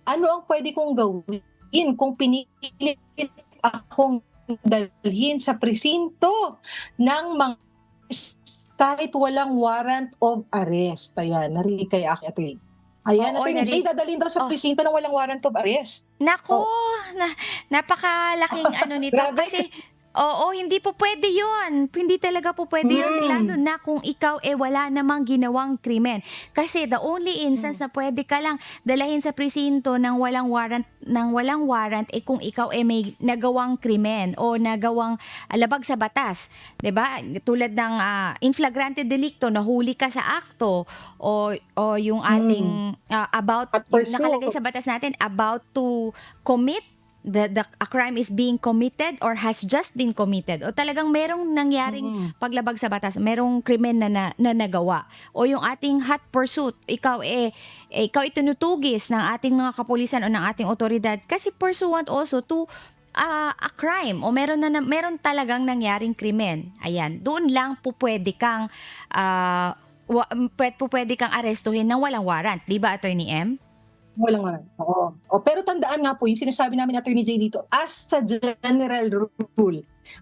ano ang pwede kong gawin kung pinipilit akong dalhin sa presinto ng mga kahit walang warrant of arrest. Ayan, narinig kay Atty. Ayan, Oo, Atty. Jay, dadalhin daw sa oh, presinto ng walang warrant of arrest. naku, Oh, na napakalaking ano nito grabe. kasi oo, hindi po puwede 'yun. Hindi talaga po puwede 'yun lalo Hmm, na kung ikaw, wala namang ginawang krimen. Kasi the only hmm, instance na puwede ka lang dalahin sa presinto ng walang warrant, kung ikaw, may nagawang krimen o nagawang, labag sa batas, 'di ba? Tulad ng, in flagrante delicto, nahuli ka sa akto o yung hmm. ating, about At yung nakalagay pursue. sa batas natin about to commit a crime is being committed or has just been committed o talagang merong nangyaring Mm, paglabag sa batas, merong krimen na nagawa o yung ating hot pursuit, ikaw itinutugis ng ating mga kapulisan o ng ating otoridad kasi pursuant also to a crime o meron talagang nangyaring krimen. Ayan, doon lang po pwede kang pwede kang arestuhin ng walang warrant, 'di ba Attorney M? walang warrant, oo. Oh, pero tandaan nga po yung sinasabi namin Attorney Jay dito,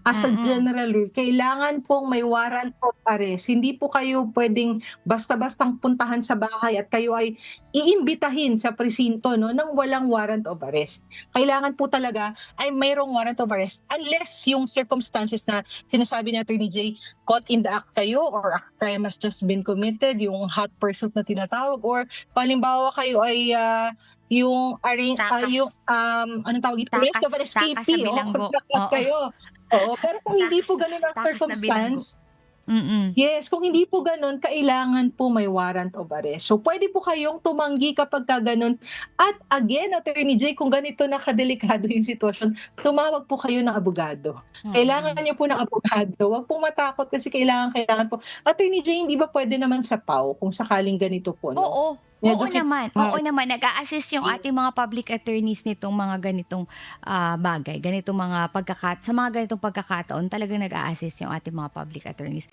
Mm. as a general rule, kailangan pong may warrant of arrest. Hindi po kayo puwedeng basta-bastang puntahan sa bahay at kayo ay iimbitahin sa presinto 'no, ng walang warrant of arrest. Kailangan po talaga ay mayroong warrant of arrest unless yung circumstances na sinasabi ni Attorney Jay, caught in the act kayo or a crime has just been committed, yung hot pursuit na tinatawag or halimbawa kayo ay, yung, Takas, anong tawag dito, arrest takas, of an takas sa escapee, oo, bilanggo, takas oo. kayo. Oo, pero kung hindi Takas po gano'n ang takas na bilanggo. circumstance, Mm. yes, kung hindi po gano'n, kailangan po may warrant of arrest. So, puwede po kayong tumanggi kapagka gano'n at again, Attorney Jay, kung ganito na kadelikado yung sitwasyon, tumawag po kayo ng abogado. Kailangan Mm. niyo po ng abogado, wag pong matakot kasi kailangan po. Attorney Jay, hindi ba puwede naman sa PAW kung sakaling ganito po 'no? Oo, Medyo kit oo naman nag-a-assist yung ating mga public attorneys nitong mga ganitong, bagay, ganitong mga sa mga ganitong pagkakataon talagang nag-a-assist yung ating mga public attorneys.